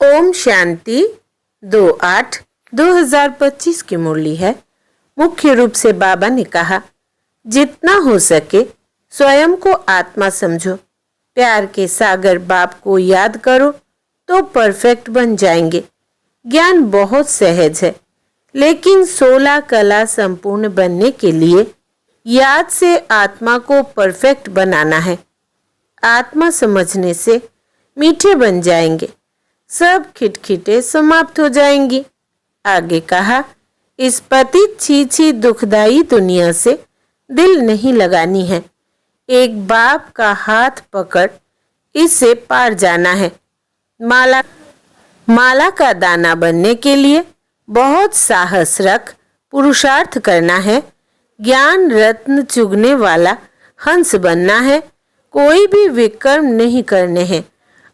ओम शांति 2/8/2025 की मुरली है। मुख्य रूप से बाबा ने कहा, जितना हो सके स्वयं को आत्मा समझो, प्यार के सागर बाप को याद करो तो परफेक्ट बन जाएंगे। ज्ञान बहुत सहज है, लेकिन 16 कला संपूर्ण बनने के लिए याद से आत्मा को परफेक्ट बनाना है। आत्मा समझने से मीठे बन जाएंगे, सब खिटखिटे समाप्त हो जाएंगी। आगे कहा, इस पतित छीछी दुखदाई दुनिया से दिल नहीं लगानी है। एक बाप का हाथ पकड़ इससे पार जाना है। माला का दाना बनने के लिए बहुत साहस रख पुरुषार्थ करना है। ज्ञान रत्न चुगने वाला हंस बनना है। कोई भी विकर्म नहीं करने हैं।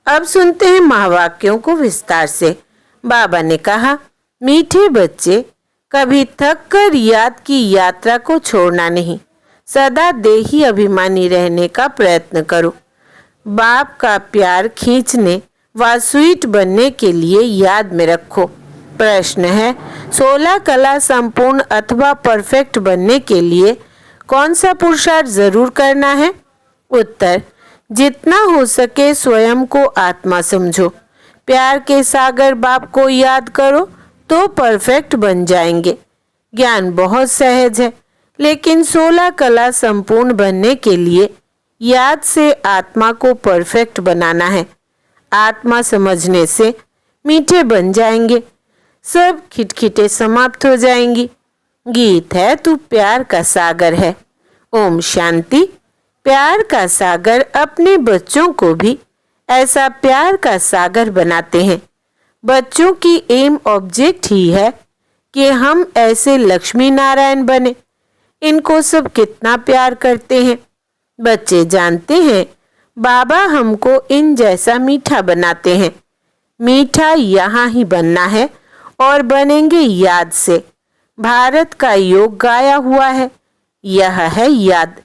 अब सुनते हैं महावाक्यों को विस्तार से। बाबा ने कहा, मीठे बच्चे, कभी थक कर याद की यात्रा को छोड़ना नहीं। सदा देही अभिमानी रहने का प्रयत्न करो। बाप का प्यार खींचने व स्वीट बनने के लिए याद में रखो। प्रश्न है, 16 कला संपूर्ण अथवा परफेक्ट बनने के लिए कौन सा पुरुषार्थ जरूर करना है? उत्तर, जितना हो सके स्वयं को आत्मा समझो, प्यार के सागर बाप को याद करो तो परफेक्ट बन जाएंगे। ज्ञान बहुत सहज है, लेकिन 16 कला संपूर्ण बनने के लिए याद से आत्मा को परफेक्ट बनाना है। आत्मा समझने से मीठे बन जाएंगे, सब खिटखिटे समाप्त हो जाएंगी। गीत है, तू प्यार का सागर है। ओम शांति। प्यार का सागर अपने बच्चों को भी ऐसा प्यार का सागर बनाते हैं। बच्चों की एम ऑब्जेक्ट ही है कि हम ऐसे लक्ष्मी नारायण बने। इनको सब कितना प्यार करते हैं। बच्चे जानते हैं बाबा हमको इन जैसा मीठा बनाते हैं। मीठा यहाँ ही बनना है और बनेंगे याद से। भारत का योग गाया हुआ है, यह है याद।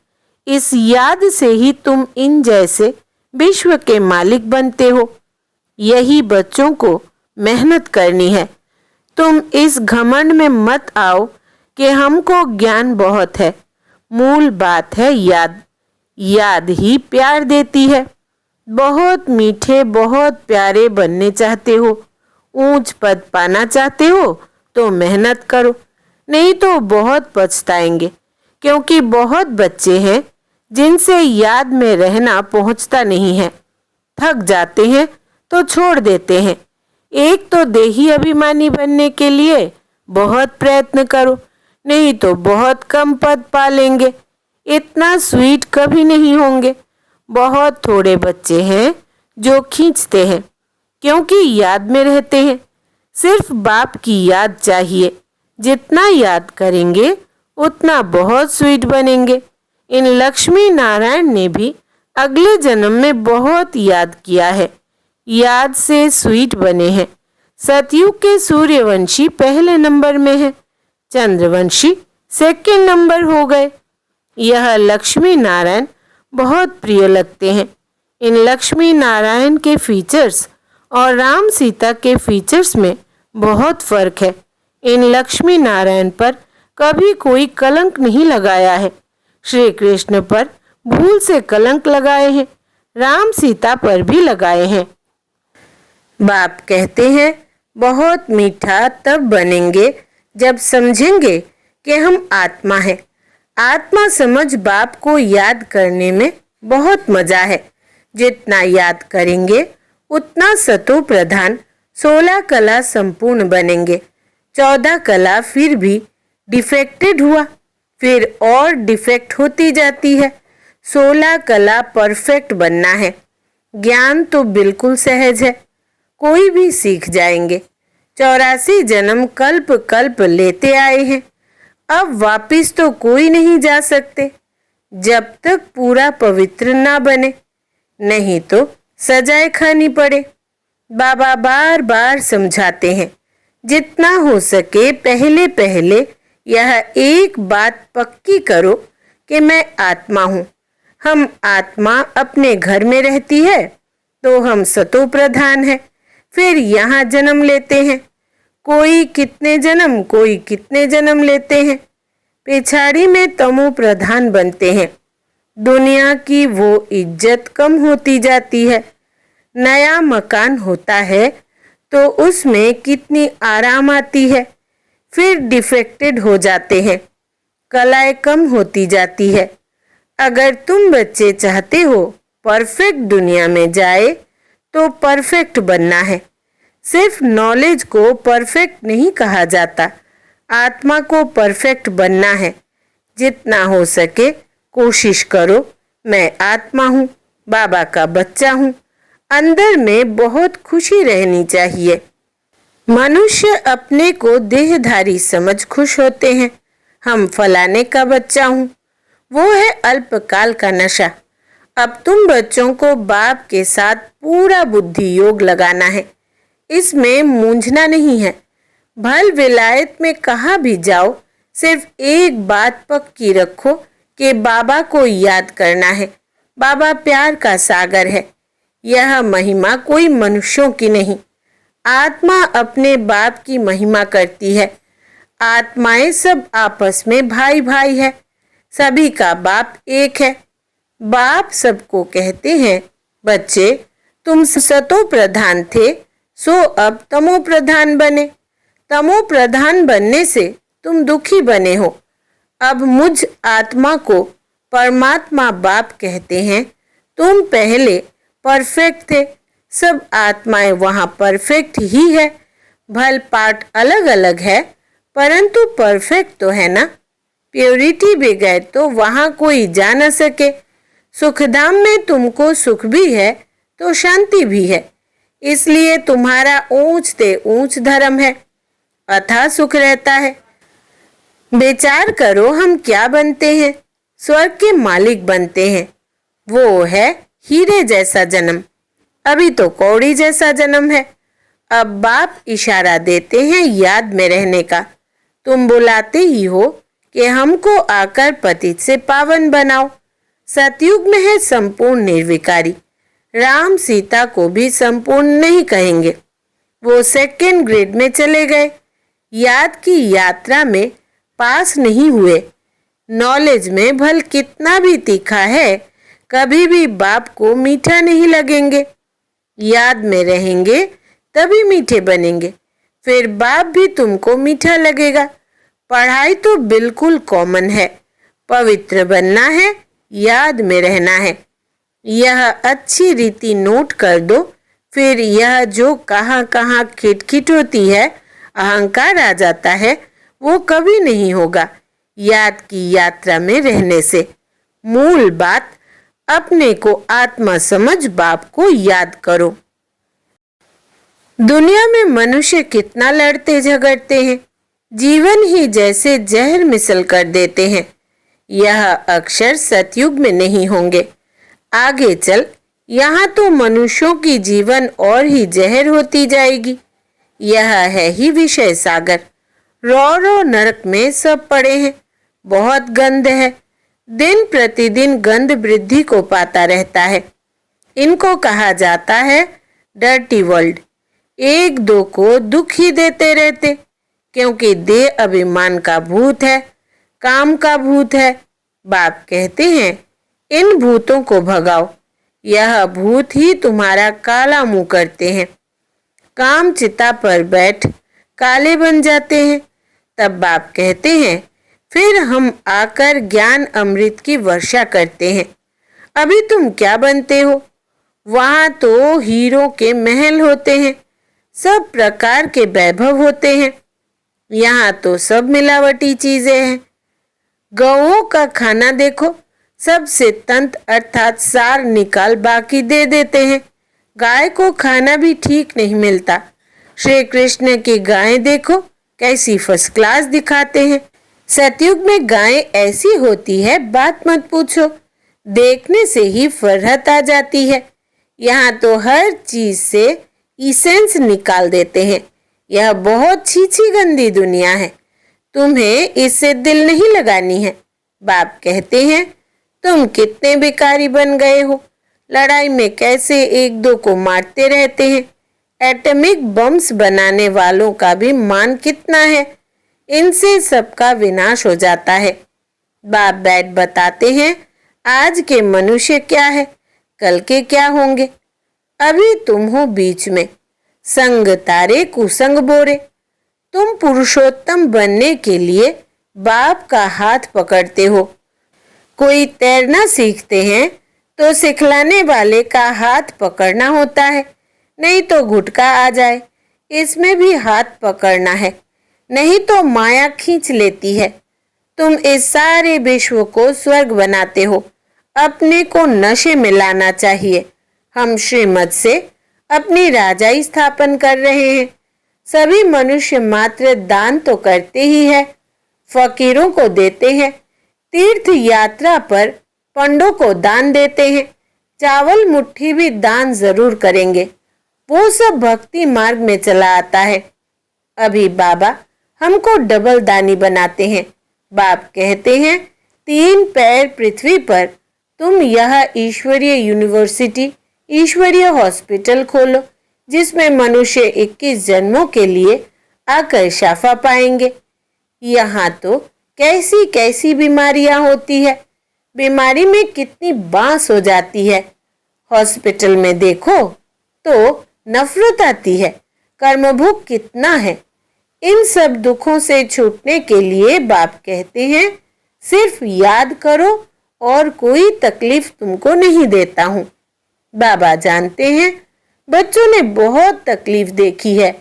इस याद से ही तुम इन जैसे विश्व के मालिक बनते हो। यही बच्चों को मेहनत करनी है। तुम इस घमंड में मत आओ कि हमको ज्ञान बहुत है। मूल बात है याद। याद ही प्यार देती है। बहुत मीठे, बहुत प्यारे बनने चाहते हो, ऊंच पद पाना चाहते हो तो मेहनत करो, नहीं तो बहुत पछताएंगे। क्योंकि बहुत बच्चे हैं जिनसे याद में रहना पहुंचता नहीं है। थक जाते हैं तो छोड़ देते हैं। एक तो देही अभिमानी बनने के लिए बहुत प्रयत्न करो, नहीं तो बहुत कम पद पा लेंगे। इतना स्वीट कभी नहीं होंगे। बहुत थोड़े बच्चे हैं जो खींचते हैं, क्योंकि याद में रहते हैं। सिर्फ बाप की याद चाहिए। जितना याद करेंगे उतना बहुत स्वीट बनेंगे। इन लक्ष्मी नारायण ने भी अगले जन्म में बहुत याद किया है। याद से स्वीट बने हैं। सतयुग के सूर्यवंशी पहले नंबर में है, चंद्रवंशी सेकंड नंबर हो गए। यह लक्ष्मी नारायण बहुत प्रिय लगते हैं। इन लक्ष्मी नारायण के फीचर्स और राम सीता के फीचर्स में बहुत फर्क है। इन लक्ष्मी नारायण पर कभी कोई कलंक नहीं लगाया है। श्री कृष्ण पर भूल से कलंक लगाए हैं, राम सीता पर भी लगाए हैं। बाप कहते हैं, बहुत मीठा तब बनेंगे जब समझेंगे कि हम आत्मा है। आत्मा समझ बाप को याद करने में बहुत मजा है। जितना याद करेंगे उतना सतो प्रधान 16 कला संपूर्ण बनेंगे। 14 कला फिर भी डिफेक्टेड हुआ, फिर और डिफेक्ट होती जाती है। 16 कला परफेक्ट बनना है। ज्ञान तो बिल्कुल सहज है, कोई भी सीख जाएंगे। 84 जन्म कल्प कल्प लेते आए हैं। अब वापिस तो कोई नहीं जा सकते जब तक पूरा पवित्र ना बने, नहीं तो सजाए खानी पड़े। बाबा बार बार समझाते हैं, जितना हो सके पहले पहले यह एक बात पक्की करो कि मैं आत्मा हूँ। हम आत्मा अपने घर में रहती है तो हम सतो प्रधान है। फिर यहाँ जन्म लेते हैं। कोई कितने जन्म लेते हैं। पिछाड़ी में तमो प्रधान बनते हैं। दुनिया की वो इज्जत कम होती जाती है। नया मकान होता है तो उसमें कितनी आराम आती है। फिर डिफेक्टेड हो जाते हैं। कलाएं कम होती जाती है। अगर तुम बच्चे चाहते हो परफेक्ट दुनिया में जाए तो परफेक्ट बनना है। सिर्फ नॉलेज को परफेक्ट नहीं कहा जाता, आत्मा को परफेक्ट बनना है। जितना हो सके कोशिश करो। मैं आत्मा हूँ, बाबा का बच्चा हूँ। अंदर में बहुत खुशी रहनी चाहिए। मनुष्य अपने को देहधारी समझ खुश होते हैं। हम फलाने का बच्चा हूँ, वो है अल्पकाल का नशा। अब तुम बच्चों को बाप के साथ पूरा बुद्धि योग लगाना है। इसमें मूंझना नहीं है। भल विलायत में कहाँ भी जाओ, सिर्फ एक बात पक्की रखो कि बाबा को याद करना है। बाबा प्यार का सागर है। यह महिमा कोई मनुष्यों की नहीं, आत्मा अपने बाप की महिमा करती है। आत्माएं सब आपस में भाई भाई है। सभी का बाप एक है। बाप सबको कहते हैं, बच्चे तुम सतो प्रधान थे, सो अब तमो प्रधान बने। तमो प्रधान बनने से तुम दुखी बने हो। अब मुझ आत्मा को परमात्मा बाप कहते हैं। तुम पहले परफेक्ट थे। सब आत्माएं वहाँ परफेक्ट ही है। भल पार्ट अलग अलग है, परंतु परफेक्ट तो है ना। प्योरिटी बगैर तो वहाँ कोई जा न सके। सुखधाम में तुमको सुख भी है तो शांति भी है। इसलिए तुम्हारा ऊंच से ऊंच धर्म है, अथाह सुख रहता है। विचार करो हम क्या बनते हैं। स्वर्ग के मालिक बनते हैं। वो है हीरे जैसा जन्म। अभी तो कौड़ी जैसा जन्म है। अब बाप इशारा देते हैं याद में रहने का। तुम बुलाते ही हो कि हमको आकर पतित से पावन बनाओ। सतयुग में है संपूर्ण निर्विकारी। राम सीता को भी संपूर्ण नहीं कहेंगे, वो सेकेंड ग्रेड में चले गए। याद की यात्रा में पास नहीं हुए। नॉलेज में भल कितना भी तीखा है, कभी भी बाप को मीठा नहीं लगेंगे। याद में रहेंगे तभी मीठे बनेंगे, फिर बाप भी तुमको मीठा लगेगा। पढ़ाई तो बिल्कुल कॉमन है। पवित्र बनना है, याद में रहना है। यह अच्छी रीति नोट कर दो। फिर यह जो कहाँ कहाँ खिटखिट होती है, अहंकार आ जाता है, वो कभी नहीं होगा याद की यात्रा में रहने से। मूल बात, अपने को आत्मा समझ बाप को याद करो। दुनिया में मनुष्य कितना लड़ते झगड़ते हैं, जीवन ही जैसे जहर मिसल कर देते हैं। यह अक्षर सतयुग में नहीं होंगे। आगे चल यहाँ तो मनुष्यों की जीवन और ही जहर होती जाएगी। यह है ही विषय सागर। रो नरक में सब पड़े हैं। बहुत गंध है। दिन प्रतिदिन गंध वृद्धि को पाता रहता है। इनको कहा जाता है डर्टी वर्ल्ड। एक दो को दुख ही देते रहते, क्योंकि देह अभिमान का भूत है, काम का भूत है। बाप कहते हैं इन भूतों को भगाओ। यह भूत ही तुम्हारा काला मुंह करते हैं। काम चिता पर बैठ काले बन जाते हैं। तब बाप कहते हैं फिर हम आकर ज्ञान अमृत की वर्षा करते हैं। अभी तुम क्या बनते हो? वहाँ तो हीरों के महल होते हैं, सब प्रकार के वैभव होते हैं। यहाँ तो सब मिलावटी चीजें हैं। गौओं का खाना देखो, सबसे तंत अर्थात सार निकाल बाकी दे देते हैं। गाय को खाना भी ठीक नहीं मिलता। श्री कृष्ण की गायें देखो कैसी फर्स्ट क्लास दिखाते हैं। सतयुग में गायें ऐसी होती है बात मत पूछो, देखने से ही फरहत आ जाती है। यहाँ तो हर चीज से इसेंस निकाल देते हैं। यह बहुत छीछी गंदी दुनिया है, तुम्हें इससे दिल नहीं लगानी है। बाप कहते हैं तुम कितने भिखारी बन गए हो, लड़ाई में कैसे एक दो को मारते रहते हैं। एटॉमिक बम्स बनाने वालों का भी मान कितना है। इनसे सबका विनाश हो जाता है। बाप बैठ बताते हैं, आज के मनुष्य क्या है, कल के क्या होंगे। अभी तुम हो बीच में, संग तारे कुसंग बोरे। तुम पुरुषोत्तम बनने के लिए बाप का हाथ पकड़ते हो। कोई तैरना सीखते हैं तो सिखलाने वाले का हाथ पकड़ना होता है, नहीं तो घुटका आ जाए, इसमें भी हाथ पकड़ना है, नहीं तो माया खींच लेती है। तुम इस सारे विश्व को स्वर्ग बनाते हो, अपने को नशे में लाना चाहिए। हम श्रीमत से अपनी राजाई स्थापन कर रहे हैं। सभी मनुष्य मात्र दान तो करते ही है, फकीरों को देते हैं, तीर्थ यात्रा पर पंडों को दान देते हैं, चावल मुट्ठी भी दान जरूर करेंगे। वो सब भक्ति मार्ग में चला आता है। अभी बाबा हमको डबल दानी बनाते हैं। बाप कहते हैं, 3 पैर पृथ्वी पर तुम यह ईश्वरीय यूनिवर्सिटी, ईश्वरीय हॉस्पिटल खोलो, जिसमें मनुष्य 21 जन्मों के लिए आकर शाफा पाएंगे। यहाँ तो कैसी कैसी बीमारियां होती है, बीमारी में कितनी बांस हो जाती है। हॉस्पिटल में देखो तो नफरत आती है, कर्मभोग कितना है। इन सब दुखों से छूटने के लिए बाप कहते हैं, सिर्फ याद करो और कोई तकलीफ तुमको नहीं देता हूँ। बाबा जानते हैं बच्चों ने बहुत तकलीफ देखी है।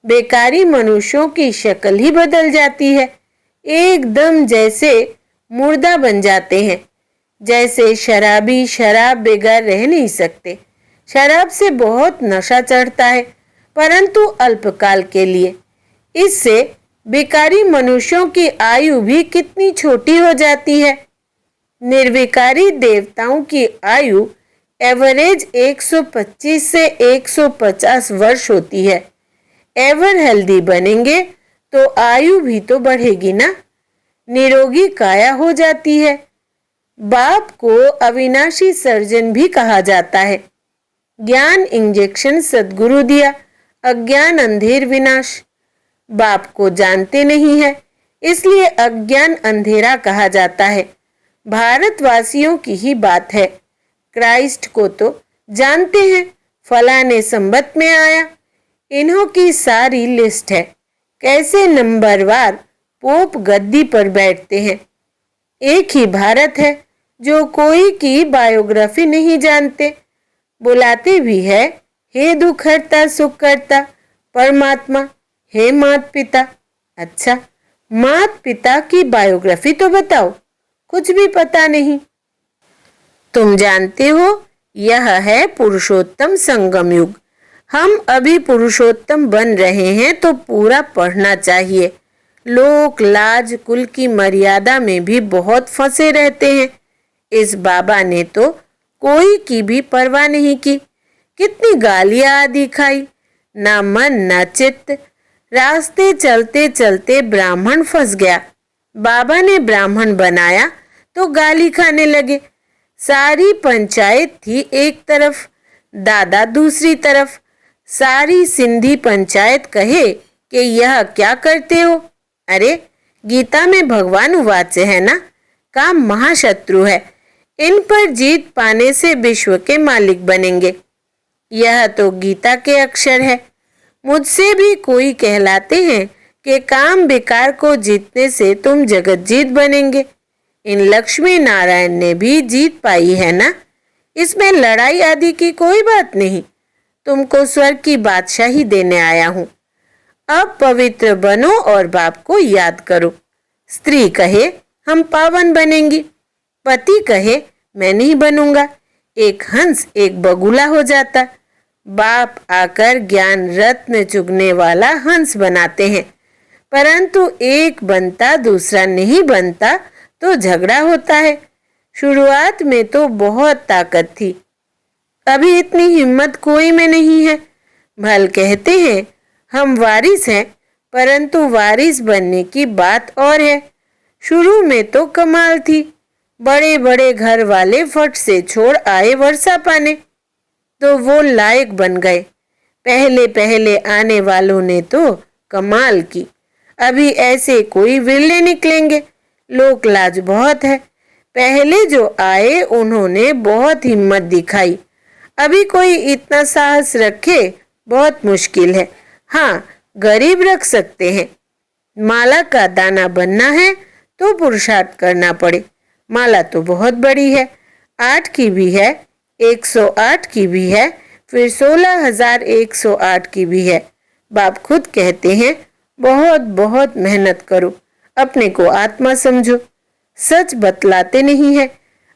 बेकारी मनुष्यों की शक्ल ही बदल जाती है, एकदम जैसे मुर्दा बन जाते हैं। जैसे शराबी शराब बगैर रह नहीं सकते। शराब से बहुत नशा चढ़ता है, परंतु अल्पकाल के लिए। इससे विकारी मनुष्यों की आयु भी कितनी छोटी हो जाती है। निर्विकारी देवताओं की आयु एवरेज 125 से 150 वर्ष होती है। एवर हेल्दी बनेंगे तो आयु भी तो बढ़ेगी ना, निरोगी काया हो जाती है। बाप को अविनाशी सर्जन भी कहा जाता है। ज्ञान इंजेक्शन सद्गुरु दिया, अज्ञान अंधेर विनाश। बाप को जानते नहीं है, इसलिए अज्ञान अंधेरा कहा जाता है। भारतवासियों की ही बात है। क्राइस्ट को तो जानते हैं, फलाने संबत में आया। इन्हों की सारी लिस्ट है, कैसे नंबरवार पोप गद्दी पर बैठते हैं। एक ही भारत है जो कोई की बायोग्राफी नहीं जानते। बुलाते भी है, हे दुख हरता सुख करता परमात्मा, हे मात पिता। अच्छा, मात पिता की बायोग्राफी तो बताओ, कुछ भी पता नहीं। तुम जानते हो यह है पुरुषोत्तम संगम युग। हम अभी पुरुषोत्तम बन रहे हैं तो पूरा पढ़ना चाहिए। लोक लाज कुल की मर्यादा में भी बहुत फंसे रहते हैं। इस बाबा ने तो कोई की भी परवाह नहीं की, कितनी गालियां आदि खाई, ना मन ना चित्त। रास्ते चलते चलते ब्राह्मण फंस गया। बाबा ने ब्राह्मण बनाया तो गाली खाने लगे। सारी पंचायत थी एक तरफ, दादा दूसरी तरफ। सारी सिंधी पंचायत कहे कि यह क्या करते हो। अरे गीता में भगवान उवाच है ना, काम महाशत्रु है, इन पर जीत पाने से विश्व के मालिक बनेंगे। यह तो गीता के अक्षर है। मुझसे भी कोई कहलाते हैं कि काम विकार को जीतने से तुम जगत जीत बनेंगे। इन लक्ष्मी नारायण ने भी जीत पाई है ना, इसमें लड़ाई आदि की कोई बात नहीं। तुमको स्वर्ग की बादशाही देने आया हूँ। अब पवित्र बनो और बाप को याद करो। स्त्री कहे हम पावन बनेंगी, पति कहे मैं नहीं बनूंगा। एक हंस एक बगुला हो जाता। बाप आकर ज्ञान रत्न चुगने वाला हंस बनाते हैं, परंतु एक बनता दूसरा नहीं बनता तो झगड़ा होता है। शुरुआत में तो बहुत ताकत थी, अभी इतनी हिम्मत कोई में नहीं है। भल कहते हैं हम वारिस हैं, परंतु वारिस बनने की बात और है। शुरू में तो कमाल थी, बड़े बड़े घर वाले फट से छोड़ आए वर्षा पाने, तो वो लायक बन गए। पहले पहले आने वालों ने तो कमाल की, अभी ऐसे कोई विरले निकलेंगे। लोक लाज बहुत है। पहले जो आए उन्होंने बहुत हिम्मत दिखाई, अभी कोई इतना साहस रखे बहुत मुश्किल है। हाँ, गरीब रख सकते हैं। माला का दाना बनना है तो पुरुषार्थ करना पड़े। माला तो बहुत बड़ी है, 8 की भी है, 108 की भी है, फिर 16,108 की भी है। बाप खुद कहते हैं बहुत बहुत मेहनत करो, अपने को आत्मा समझो। सच बतलाते नहीं है।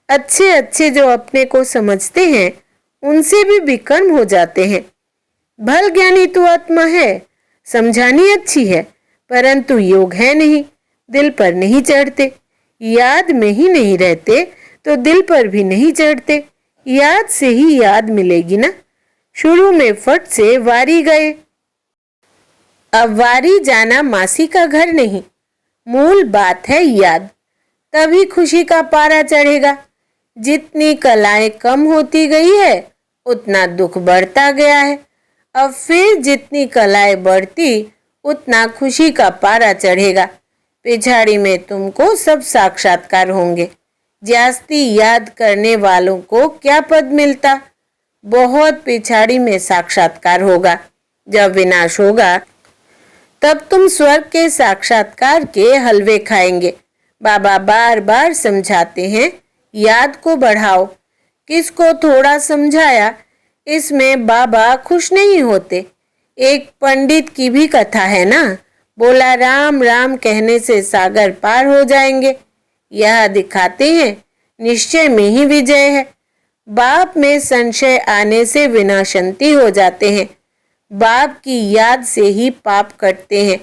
अच्छे अच्छे जो अपने को समझते हैं उनसे भी विकर्म हो जाते हैं। भल ज्ञानी तो आत्मा है, समझानी अच्छी है, परंतु योग है नहीं, दिल पर नहीं चढ़ते। याद में ही नहीं रहते तो दिल पर भी नहीं चढ़ते। याद से ही याद मिलेगी ना। शुरू में फट से वारी गए, अब वारी जाना मासी का घर नहीं। मूल बात है याद, तभी खुशी का पारा चढ़ेगा। जितनी कलाएं कम होती गई है उतना दुख बढ़ता गया है। अब फिर जितनी कलाएं बढ़ती उतना खुशी का पारा चढ़ेगा। पिछाड़ी में तुमको सब साक्षात्कार होंगे। जास्ती याद करने वालों को क्या पद मिलता। बहुत पिछाड़ी में साक्षात्कार होगा। जब विनाश होगा तब तुम स्वर्ग के साक्षात्कार के हलवे खाएंगे। बाबा बार बार समझाते हैं याद को बढ़ाओ। किसको थोड़ा समझाया, इसमें बाबा खुश नहीं होते। एक पंडित की भी कथा है ना, बोला राम राम कहने से सागर पार हो जाएंगे। यह दिखाते हैं निश्चय में ही विजय है। बाप में संशय आने से विनाशंती हो जाते हैं। बाप की याद से ही पाप कटते हैं।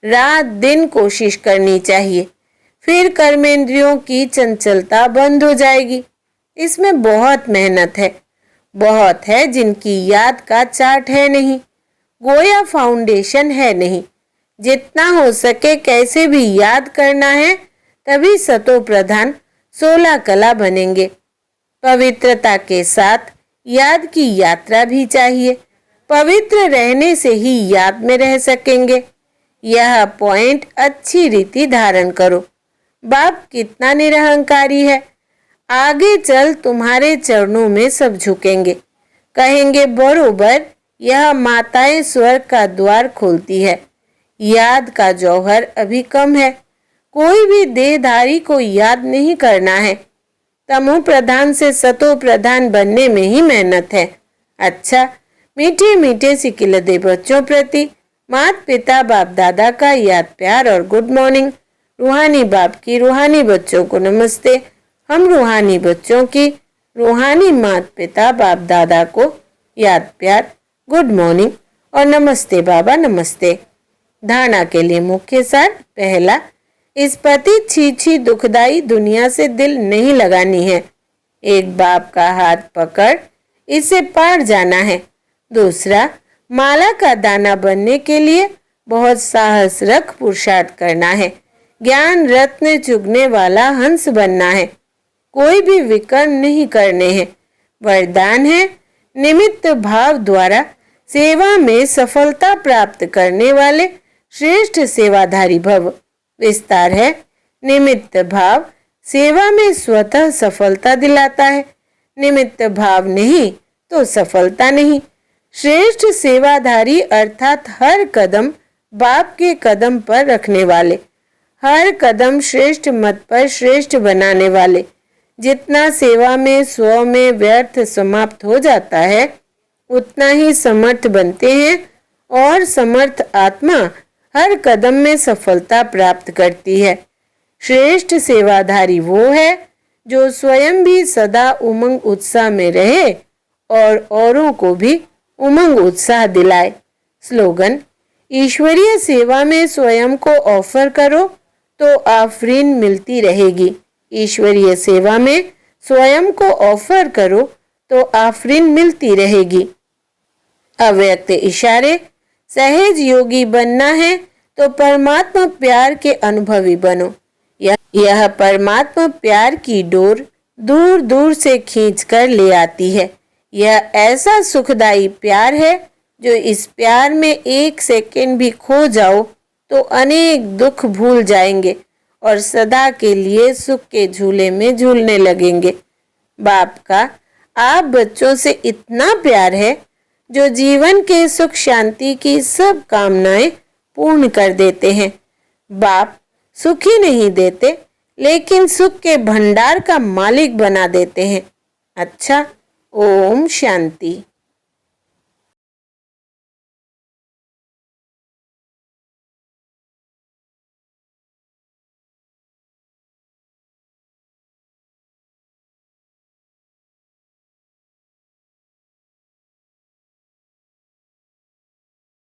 रात दिन कोशिश करनी चाहिए, फिर कर्मेंद्रियों की चंचलता बंद हो जाएगी। इसमें बहुत मेहनत है। बहुत है जिनकी याद का चार्ट है नहीं, गोया फाउंडेशन है नहीं। जितना हो सके कैसे भी याद करना है, तभी सतो प्रधान 16 कला बनेंगे। पवित्रता के साथ याद की यात्रा भी चाहिए। पवित्र रहने से ही याद में रह सकेंगे। यह पॉइंट अच्छी रीति धारण करो। बाप कितना निरहंकारी है। आगे चल तुम्हारे चरणों में सब झुकेंगे, कहेंगे बरोबर यह माताएं स्वर्ग का द्वार खोलती है। याद का जौहर अभी कम है। कोई भी देहधारी को याद नहीं करना है। तमो प्रधान से सतो प्रधान बनने में ही मेहनत है। अच्छा, मीठे मीठे सिकिलदे बच्चों प्रति माता पिता बाप दादा का याद प्यार और गुड मॉर्निंग। रूहानी बाप की रूहानी बच्चों को नमस्ते। हम रूहानी बच्चों की रूहानी माता पिता बाप दादा को याद प्यार, गुड मॉर्निंग और नमस्ते बाबा नमस्ते। धारणा के लिए मुख्य सार। पहला, इस पति छी दुखदाई दुनिया से दिल नहीं लगानी है। एक बाप का हाथ पकड़ इसे पार जाना है। दूसरा, माला का दाना बनने के लिए बहुत साहस रख पुरुषार्थ करना है। ज्ञान रत्न चुगने वाला हंस बनना है। कोई भी विकर्म नहीं करने हैं। वरदान है निमित्त भाव द्वारा सेवा में सफलता प्राप्त करने वाले श्रेष्ठ सेवाधारी भव। विस्तार है निमित्त भाव सेवा में स्वतः सफलता दिलाता है। निमित्त भाव नहीं तो सफलता नहीं। श्रेष्ठ सेवाधारी अर्थात हर कदम बाप के कदम पर रखने वाले, हर कदम श्रेष्ठ मत पर श्रेष्ठ बनाने वाले। जितना सेवा में स्व में व्यर्थ समाप्त हो जाता है उतना ही समर्थ बनते हैं और समर्थ आत्मा हर कदम में सफलता प्राप्त करती है। श्रेष्ठ सेवाधारी वो है जो स्वयं भी सदा उमंग उत्साह में रहे और औरों को भी उमंग उत्साह दिलाए। स्लोगन, ईश्वरीय सेवा में स्वयं को ऑफर करो तो आफरीन मिलती रहेगी। ईश्वरीय सेवा में स्वयं को ऑफर करो तो आफरीन मिलती रहेगी। अव्यक्त इशारे, सहज योगी बनना है तो परमात्मा प्यार के अनुभवी बनो। यह परमात्मा प्यार की डोर दूर दूर से खींच कर ले आती है। यह ऐसा सुखदायी प्यार है जो इस प्यार में एक सेकंड भी खो जाओ तो अनेक दुख भूल जाएंगे और सदा के लिए सुख के झूले में झूलने लगेंगे। बाप का आप बच्चों से इतना प्यार है जो जीवन के सुख शांति की सब कामनाएं पूर्ण कर देते हैं। बाप सुख ही नहीं देते लेकिन सुख के भंडार का मालिक बना देते हैं। अच्छा, ओम शांति।